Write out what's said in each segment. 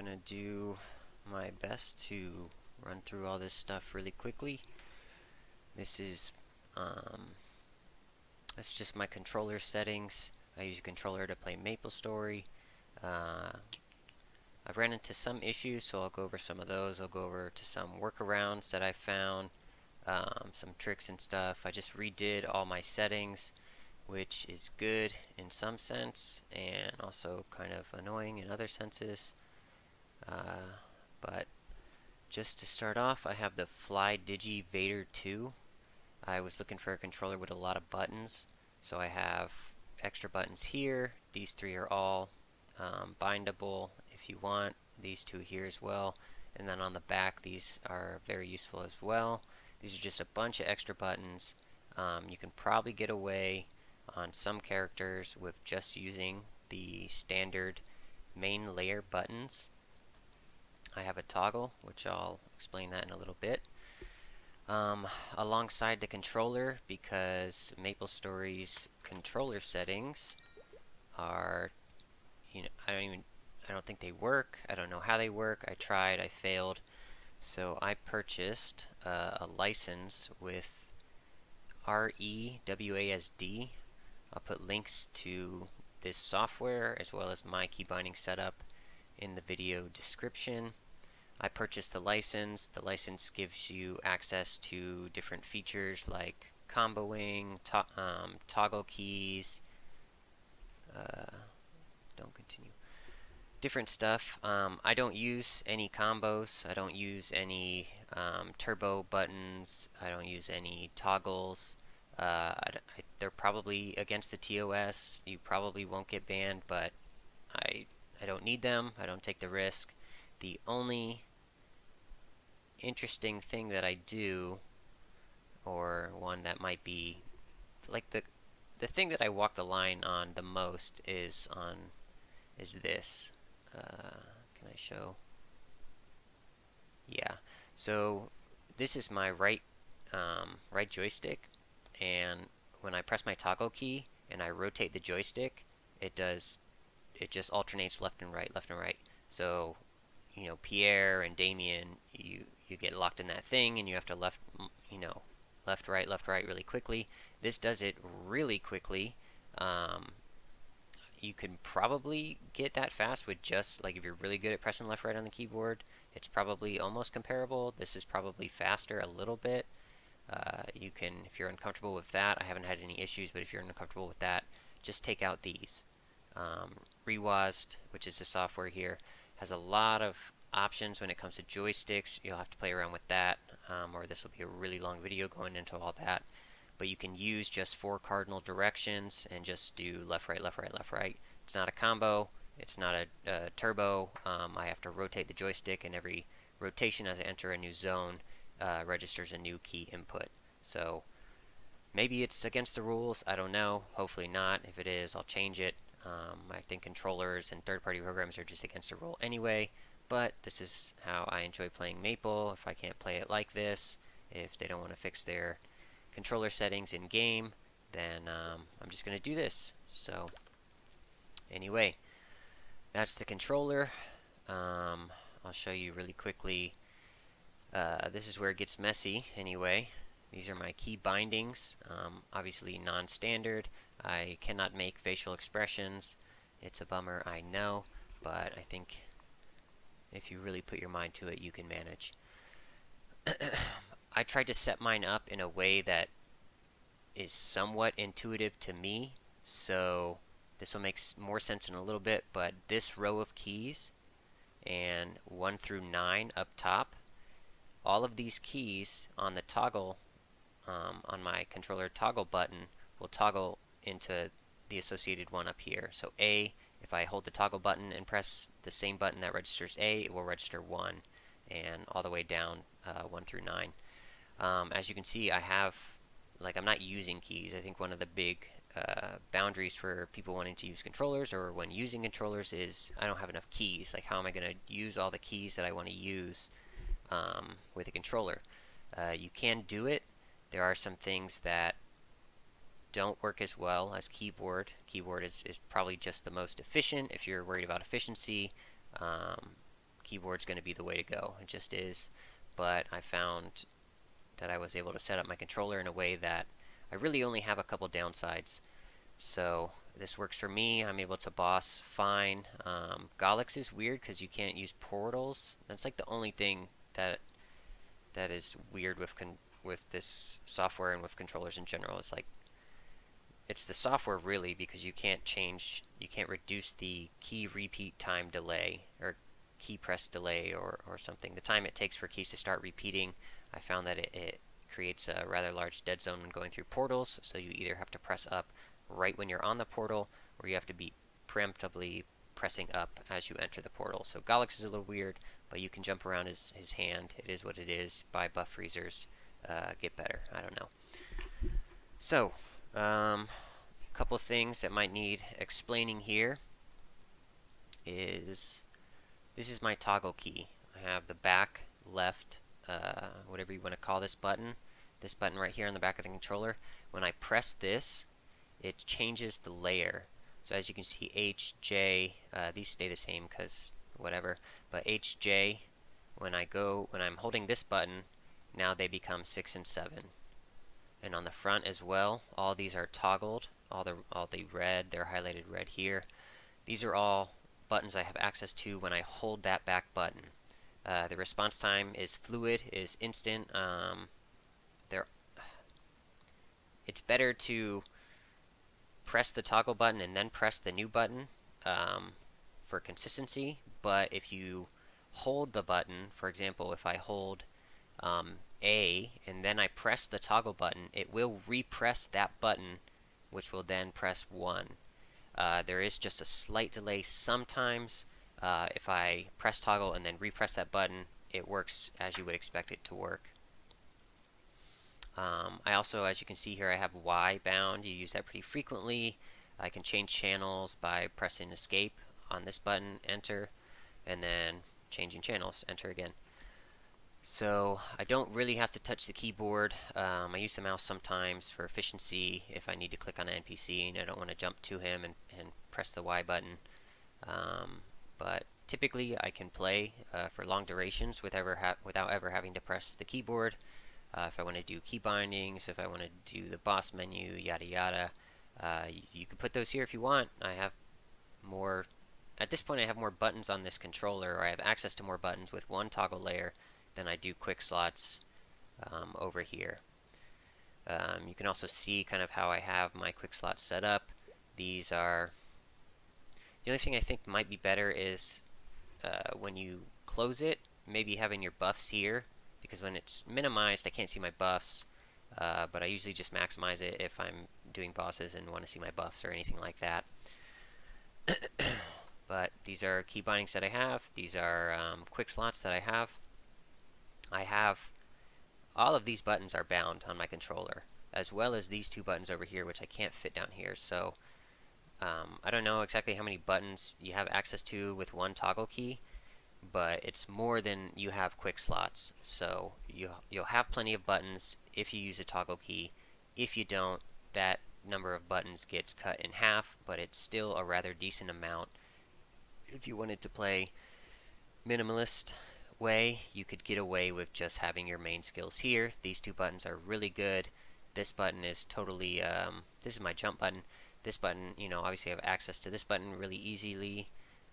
gonna do my best to run through all this stuff really quickly. This is that's just my controller settings. I use a controller to play Maplestory. I've ran into some issues, so I'll go over some of those. I'll go over to some workarounds that I found, some tricks and stuff. I just redid all my settings, which is good in some sense and also kind of annoying in other senses. But just to start off, I have the Flydigi Vader 2. I was looking for a controller with a lot of buttons, so I have extra buttons here. These three are all bindable if you want. These two here as well, and then on the back these are very useful as well. These are just a bunch of extra buttons. You can probably get away on some characters with just using the standard main layer buttons. I have a toggle, which I'll explain that in a little bit. Alongside the controller, because Maplestory's controller settings are, I don't think they work. I don't know how they work. I tried, I failed. So I purchased a license with ReWASD. I'll put links to this software as well as my key binding setup in the video description. I purchased the license. The license gives you access to different features like comboing, toggle keys, different stuff. I don't use any combos. I don't use any turbo buttons. I don't use any toggles. They're probably against the TOS. You probably won't get banned, but I don't need them. I don't take the risk. The only interesting thing that I do, or one that might be like the thing that I walk the line on the most is this. Can I show? Yeah. So this is my right joystick, and when I press my toggle key and I rotate the joystick, it just alternates left and right, left and right. So Pierre and Damien, you get locked in that thing and you have to left right really quickly. This does it really quickly. You can probably get that fast with just, like, if you're really good at pressing left right on the keyboard, it's probably almost comparable. This is probably faster a little bit. You can, if you're uncomfortable with that, I haven't had any issues, but if you're uncomfortable with that, just take out these. ReWASD, which is the software here, has a lot of options when it comes to joysticks. You'll have to play around with that, or this will be a really long video going into all that. But you can use just 4 cardinal directions and just do left, right, left, right, left, right. It's not a combo. It's not a turbo. I have to rotate the joystick, and every rotation as I enter a new zone registers a new key input. So maybe it's against the rules. I don't know. Hopefully not. If it is, I'll change it. I think controllers and third-party programs are just against the rule anyway, but this is how I enjoy playing Maple. If I can't play it like this, if they don't want to fix their controller settings in game, then I'm just going to do this. So anyway, that's the controller. I'll show you really quickly. This is where it gets messy anyway. These are my key bindings, obviously non-standard. I cannot make facial expressions. It's a bummer, I know, but I think if you really put your mind to it, you can manage. I tried to set mine up in a way that is somewhat intuitive to me, so this will make more sense in a little bit, but this row of keys and 1 through 9 up top, all of these keys on the toggle, on my controller toggle button, will toggle into the associated one up here. So A, if I hold the toggle button and press the same button that registers A, it will register 1, and all the way down 1 through 9. As you can see, I have, I'm not using keys. I think one of the big boundaries for people wanting to use controllers, or when using controllers, is I don't have enough keys. Like, how am I going to use all the keys that I want to use with a controller? You can do it. There are some things that don't work as well as keyboard. Keyboard is probably just the most efficient if you're worried about efficiency. keyboard's going to be the way to go. It just is. But I found that I was able to set up my controller in a way that I really only have a couple downsides. So this works for me. I'm able to boss fine. Golix is weird because you can't use portals. That's like the only thing that is weird with this software and with controllers in general. It's like it's the software really, because you can't reduce the key repeat time delay or key press delay or something. The time it takes for keys to start repeating, I found that it creates a rather large dead zone when going through portals, so you either have to press up right when you're on the portal, or you have to be preemptively pressing up as you enter the portal. So Golix is a little weird, but you can jump around his hand. It is what it is. Buy buff freezers. Get better. I don't know. So, couple things that might need explaining here is this is my toggle key. I have the back, left, whatever you want to call this button right here on the back of the controller. When I press this, it changes the layer. So as you can see, H, J, these stay the same because whatever, but H, J, when I'm holding this button, now they become 6 and 7. And on the front as well, all these are toggled. All the red, they're highlighted red here. These are all buttons I have access to when I hold that back button. The response time is fluid, is instant. It's better to press the toggle button and then press the new button for consistency. But if you hold the button, for example, if I hold A and then I press the toggle button, it will repress that button, which will then press 1. There is just a slight delay sometimes. If I press toggle and then repress that button, it works as you would expect it to work. I also, as you can see here, I have Y bound. You use that pretty frequently. I can change channels by pressing escape on this button, enter, and then changing channels, enter again. So I don't really have to touch the keyboard. I use the mouse sometimes for efficiency if I need to click on an NPC and I don't want to jump to him and press the Y button. But typically I can play for long durations without ever having to press the keyboard. If I want to do key bindings, if I want to do the boss menu, yada yada, you can put those here if you want. I have more, at this point I have more buttons on this controller, or I have access to more buttons with one toggle layer than I do quick slots over here. You can also see kind of how I have my quick slots set up. These are, the only thing I think might be better is when you close it, maybe having your buffs here, because when it's minimized I can't see my buffs, but I usually just maximize it if I'm doing bosses and want to see my buffs or anything like that. But these are key bindings that I have. These are quick slots that I have. All of these buttons are bound on my controller, as well as these two buttons over here, which I can't fit down here. So I don't know exactly how many buttons you have access to with one toggle key, but it's more than you have quick slots. So you'll have plenty of buttons if you use a toggle key. If you don't, that number of buttons gets cut in half, but it's still a rather decent amount. If you wanted to play minimalist way, you could get away with just having your main skills here. These two buttons are really good. This button is totally, this is my jump button. This button, you know, obviously I have access to this button really easily,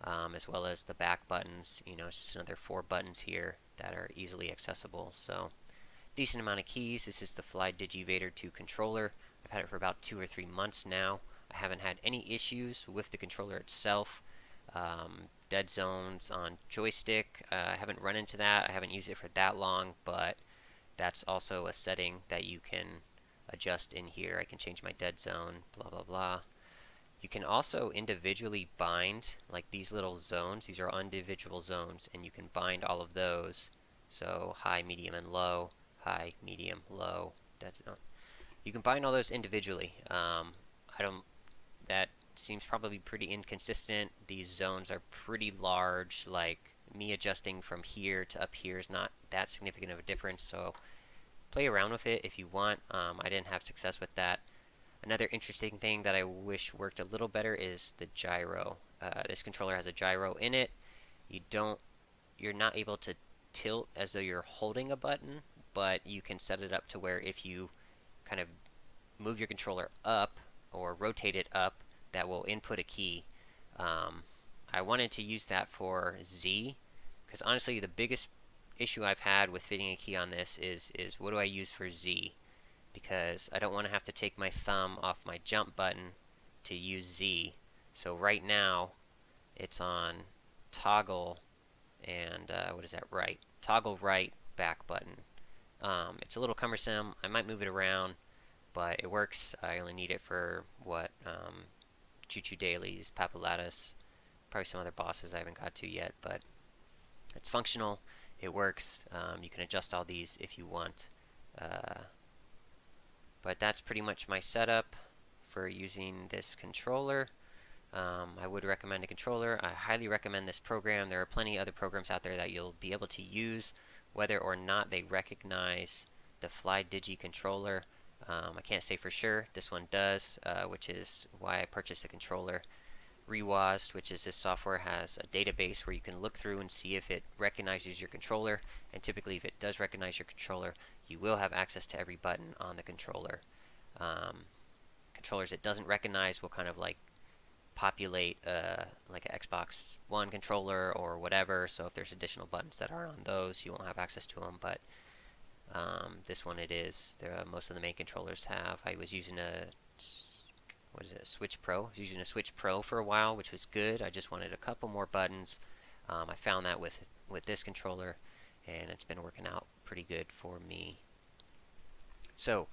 as well as the back buttons. You know, it's just another 4 buttons here that are easily accessible. So, decent amount of keys. This is the Flydigi Vader 2 controller. I've had it for about 2 or 3 months now. I haven't had any issues with the controller itself. Dead zones on joystick, I haven't run into that. I haven't used it for that long, but that's also a setting that you can adjust in here. I can change my dead zone, blah blah blah. You can also individually bind, like these little zones. These are individual zones, and you can bind all of those. So high, medium, and low. High, medium, low, dead zone. You can bind all those individually. That seems probably pretty inconsistent. These zones are pretty large. Like, me adjusting from here to up here is not that significant of a difference, so play around with it if you want. I didn't have success with that. Another interesting thing that I wish worked a little better is the gyro. This controller has a gyro in it. You you're not able to tilt as though you're holding a button, but you can set it up to where if you kind of move your controller up or rotate it up, that will input a key. I wanted to use that for Z, because honestly the biggest issue I've had with fitting a key on this is what do I use for Z? Because I don't want to have to take my thumb off my jump button to use Z. So right now it's on toggle and what is that, right? Toggle right back button. It's a little cumbersome. I might move it around, but it works. I only need it for what? Choo-Choo Dailies, Papulatus, probably some other bosses I haven't got to yet, but it's functional. It works. You can adjust all these if you want. But that's pretty much my setup for using this controller. I would recommend a controller. I highly recommend this program. There are plenty of other programs out there that you'll be able to use, whether or not they recognize the Flydigi controller. I can't say for sure. This one does, which is why I purchased the controller. ReWASD, which is this software, has a database where you can look through and see if it recognizes your controller, and typically if it does recognize your controller, you will have access to every button on the controller. Controllers it doesn't recognize will kind of like populate like an Xbox One controller or whatever, so if there's additional buttons that aren't on those, you won't have access to them, but this one it is. Most of the main controllers have. I was using a Switch Pro. I was using a Switch Pro for a while, which was good. I just wanted a couple more buttons. I found that with this controller, and it's been working out pretty good for me. So,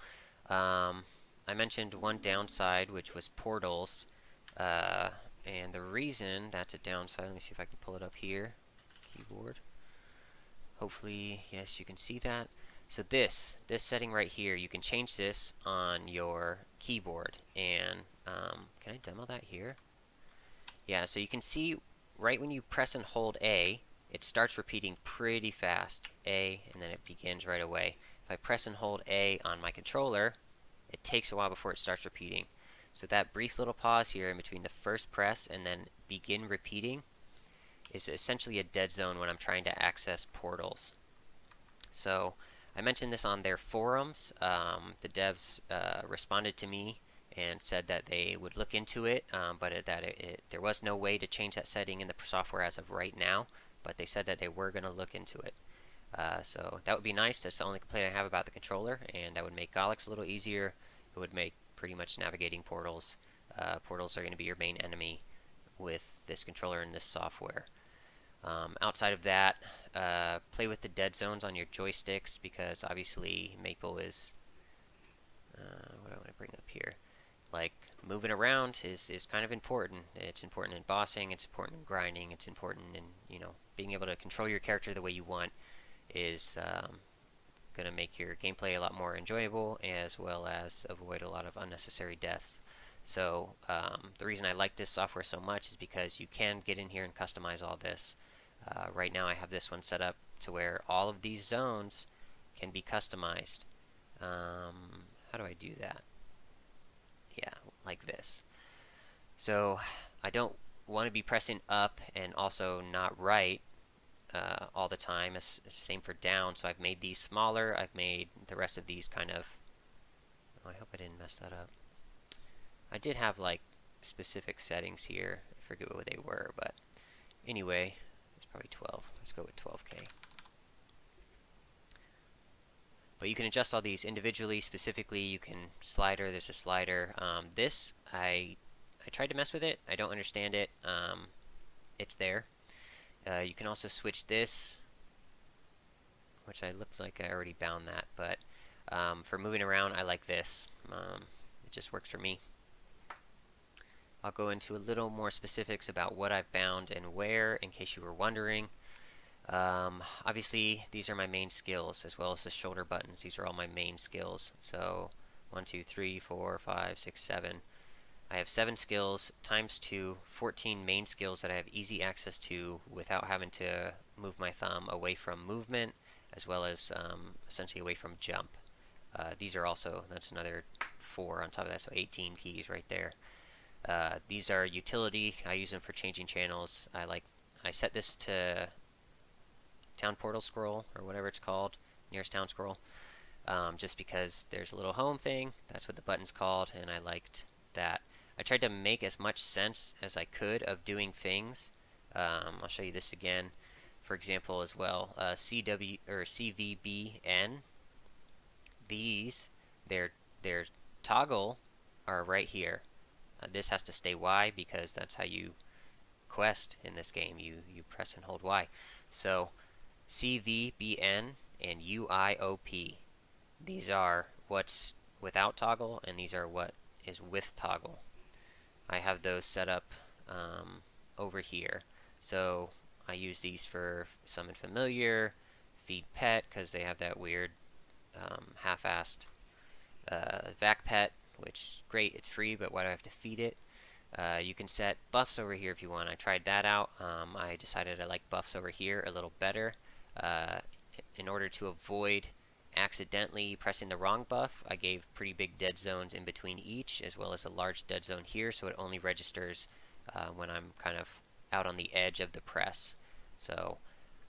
I mentioned one downside, which was portals, and the reason that's a downside, let me see if I can pull it up here, keyboard. Hopefully, yes, you can see that. So this setting right here, you can change this on your keyboard, and can I demo that here? Yeah, so you can see right when you press and hold A, it starts repeating pretty fast, A, and then it begins right away. If I press and hold A on my controller, it takes a while before it starts repeating. So that brief little pause here in between the first press and then begin repeating is essentially a dead zone when I'm trying to access portals. So I mentioned this on their forums. The devs responded to me and said that they would look into it, but there was no way to change that setting in the software as of right now, but they said that they were going to look into it. So that would be nice. That's the only complaint I have about the controller, and that would make Galax a little easier. It would make pretty much navigating portals. Portals are going to be your main enemy with this controller and this software. Outside of that, play with the dead zones on your joysticks, because obviously Maple is what I want to bring up here. Like, moving around is kind of important. It's important in bossing, it's important in grinding, it's important in, you know, being able to control your character the way you want is going to make your gameplay a lot more enjoyable, as well as avoid a lot of unnecessary deaths. So the reason I like this software so much is because you can get in here and customize all this. Right now I have this one set up to where all of these zones can be customized. How do I do that? Yeah, like this. So I don't want to be pressing up and also not right all the time. It's same for down, so I've made these smaller. I've made the rest of these kind of, oh, I hope I didn't mess that up. I did have like specific settings here. I forget what they were, but anyway, it's probably 12. Let's go with 12K. But you can adjust all these individually. Specifically, you can slider. There's a slider. This I tried to mess with it. I don't understand it. It's there. You can also switch this, which I looked like I already bound that, but for moving around, I like this. It just works for me. I'll go into a little more specifics about what I've bound and where, in case you were wondering. Obviously, these are my main skills, as well as the shoulder buttons. These are all my main skills. So 1, 2, 3, 4, 5, 6, 7. I have 7 skills times 2, 14 main skills that I have easy access to without having to move my thumb away from movement, as well as essentially away from jump. These are also, that's another 4 on top of that, so 18 keys right there. These are utility. I use them for changing channels. I set this to town portal scroll, or whatever it's called, nearest town scroll, just because there's a little home thing. That's what the button's called, and I liked that. I tried to make as much sense as I could of doing things. I'll show you this again, for example, as well. CW or CVBN. These, their toggle are right here. This has to stay Y because that's how you quest in this game. You press and hold Y. So CVBN and UIOP. These are what's without toggle, and these are what is with toggle. I have those set up over here. So I use these for summon familiar, feed pet, because they have that weird half-assed vac pet, which is great, it's free, but why do I have to feed it? You can set buffs over here if you want. I tried that out. I decided I like buffs over here a little better. In order to avoid accidentally pressing the wrong buff, I gave pretty big dead zones in between each, as well as a large dead zone here, so it only registers when I'm kind of out on the edge of the press. So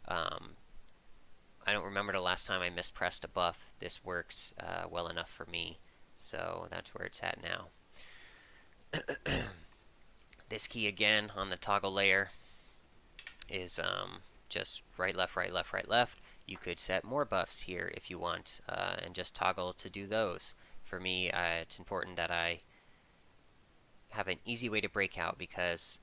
I don't remember the last time I mispressed a buff. This works well enough for me, so that's where it's at now. This key again on the toggle layer is just right, left, right, left, right, left. You could set more buffs here if you want, and just toggle to do those. For me, it's important that I have an easy way to break out, because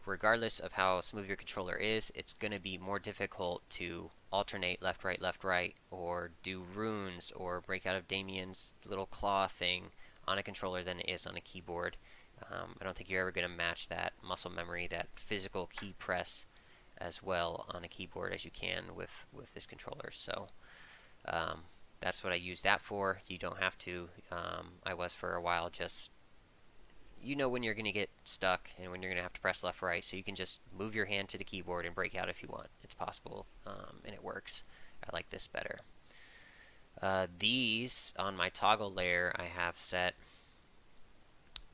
regardless of how smooth your controller is, it's going to be more difficult to alternate left, right, or do runes, or break out of Damien's little claw thing on a controller than it is on a keyboard. I don't think you're ever going to match that muscle memory, that physical key press as well on a keyboard as you can with this controller. So that's what I use that for. You don't have to. I was for a while, just, you know, when you're going to get stuck and when you're going to have to press left, right, so you can just move your hand to the keyboard and break out if you want. It's possible, and it works. I like this better. These on my toggle layer I have set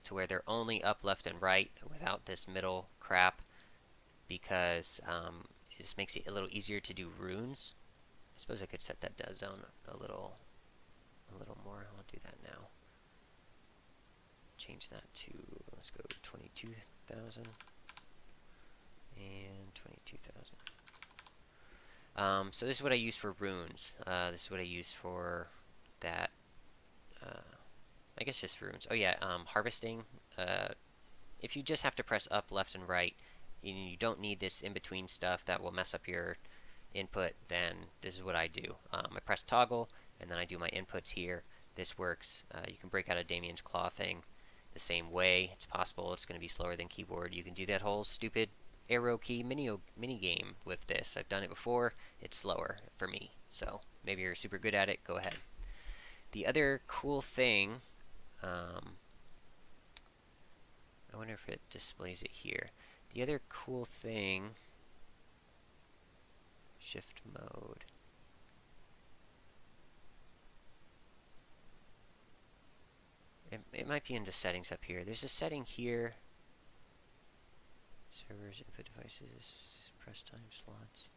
to where they're only up, left, and right without this middle crap, because this makes it a little easier to do runes. I suppose I could set that dead zone a little more. I'll do that now. Change that to, let's go 22,000 and 22,000. So this is what I use for runes. This is what I use for that. I guess just runes. Oh yeah, harvesting. If you just have to press up, left, and right, you don't need this in-between stuff that will mess up your input, then this is what I do. I press toggle, and then I do my inputs here. This works. You can break out a Damien's Claw thing the same way. It's possible. It's going to be slower than keyboard. You can do that whole stupid arrow key mini game with this. I've done it before. It's slower for me. So maybe you're super good at it. Go ahead. The other cool thing, I wonder if it displays it here. The other cool thing, shift mode. It might be in the settings up here. There's a setting here. Servers, input devices, press time slots.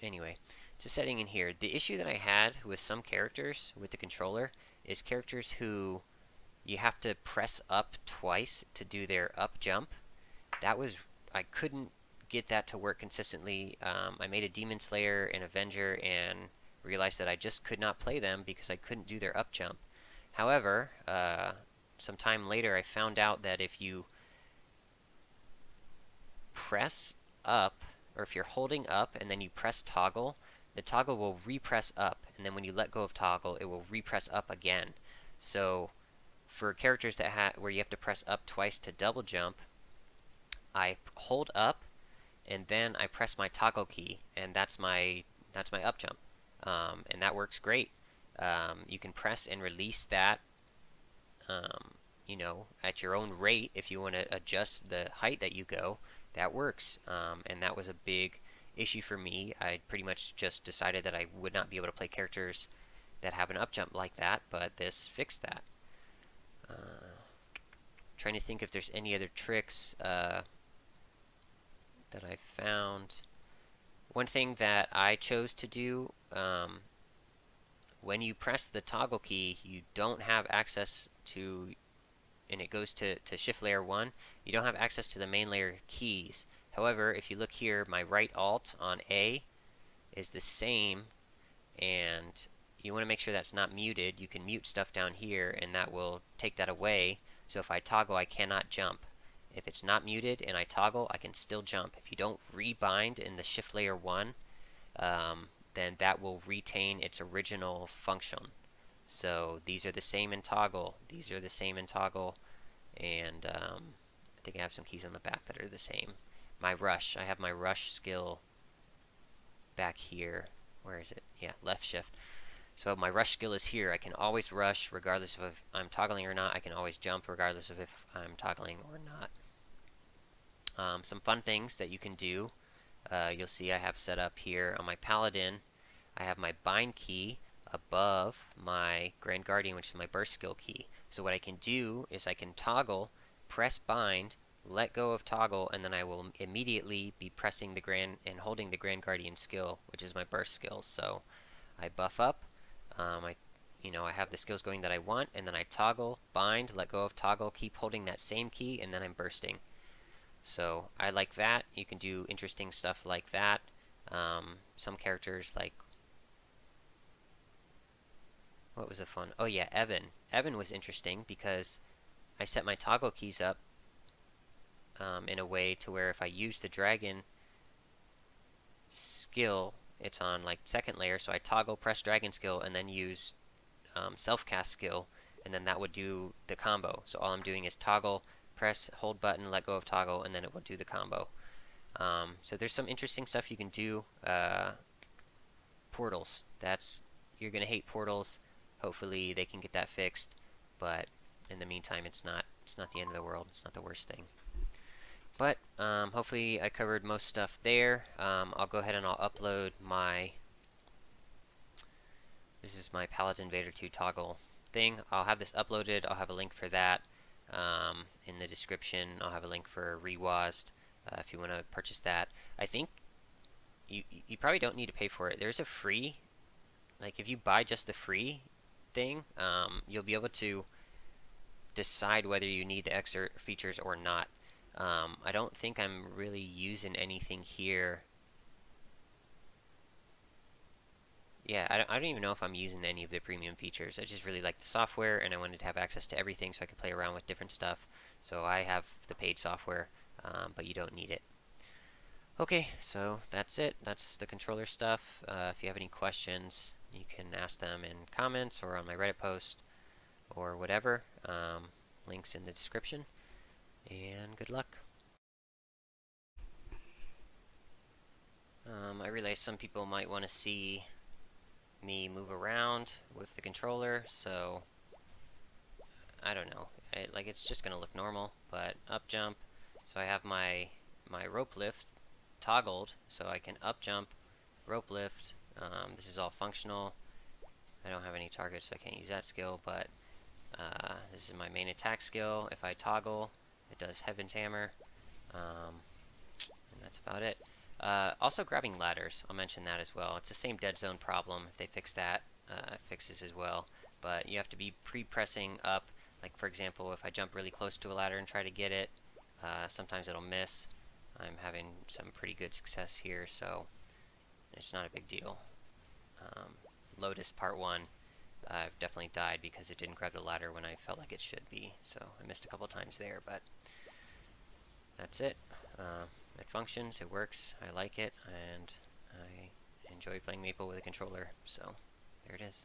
Anyway, it's a setting in here. The issue that I had with some characters with the controller is characters who you have to press up twice to do their up jump. I couldn't get that to work consistently. I made a Demon Slayer and Avenger and realized that I just could not play them because I couldn't do their up jump. However, some time later I found out that if you press up, or if you're holding up and then you press toggle, the toggle will repress up, and then when you let go of toggle, it will repress up again. So for characters that where you have to press up twice to double jump, I hold up and then I press my toggle key, and that's my up jump, and that works great. You can press and release that, you know, at your own rate. If you want to adjust the height that you go, that works. And that was a big issue for me. I pretty much just decided that I would not be able to play characters that have an up jump like that, but this fixed that. Trying to think if there's any other tricks. that I found. One thing that I chose to do, when you press the toggle key, you don't have access to, and it goes to shift layer 1, you don't have access to the main layer keys. However, if you look here, my right alt on A is the same, and you want to make sure that's not muted. You can mute stuff down here, and that will take that away. So if I toggle, I cannot jump. If it's not muted and I toggle, I can still jump. If you don't rebind in the shift layer 1, then that will retain its original function. So these are the same in toggle, these are the same in toggle, and I think I have some keys on the back that are the same. My rush, I have my rush skill back here. Where is it? Yeah, left shift. So my rush skill is here. I can always rush regardless of if I'm toggling or not. I can always jump regardless of if I'm toggling or not. Some fun things that you can do, you'll see I have set up here on my Paladin. I have my bind key above my Grand Guardian, which is my burst skill key. So what I can do is I can toggle, press bind, let go of toggle, and then I will immediately be pressing the Grand and holding the Grand Guardian skill, which is my burst skill. So I buff up, I have the skills going that I want, and then I toggle, bind, let go of toggle, keep holding that same key, and then I'm bursting. So I like that. You can do interesting stuff like that. Some characters like, what was a fun? Oh yeah, Evan. Evan was interesting because I set my toggle keys up in a way to where if I use the dragon skill, it's on like second layer, so I toggle, press dragon skill, and then use self-cast skill, and then that would do the combo. So all I'm doing is toggle, press, hold button, let go of toggle, and then it will do the combo. So there's some interesting stuff you can do. Portals. You're gonna hate portals. Hopefully they can get that fixed, but in the meantime, it's not the end of the world. It's not the worst thing. But hopefully I covered most stuff there. I'll go ahead and I'll upload this is my Paladin Vader 2 toggle thing. I'll have this uploaded. I'll have a link for that in the description. I'll have a link for ReWASD if you want to purchase that. I think you probably don't need to pay for it. There's a free, like if you buy just the free thing, you'll be able to decide whether you need the extra features or not. I don't think I'm really using anything here. Yeah, I don't even know if I'm using any of the premium features. I just really like the software, and I wanted to have access to everything so I could play around with different stuff. So I have the paid software, but you don't need it. Okay, so that's it. That's the controller stuff. If you have any questions, you can ask them in comments or on my Reddit post or whatever. Links in the description. And good luck. I realize some people might want to see me move around with the controller, so I don't know. It's just gonna look normal, but up jump. So I have my rope lift toggled, so I can up jump, rope lift. This is all functional. I don't have any targets, so I can't use that skill, but this is my main attack skill. If I toggle, it does Heaven's Hammer, and that's about it. Also grabbing ladders, I'll mention that as well. It's the same dead zone problem. If they fix that, it fixes as well. But you have to be pre-pressing up. Like for example, if I jump really close to a ladder and try to get it, sometimes it'll miss. I'm having some pretty good success here, so it's not a big deal. Lotus Part 1, I've definitely died because it didn't grab the ladder when I felt like it should be. So I missed a couple times there, but that's it. It functions, it works, I like it, and I enjoy playing Maple with a controller, so there it is.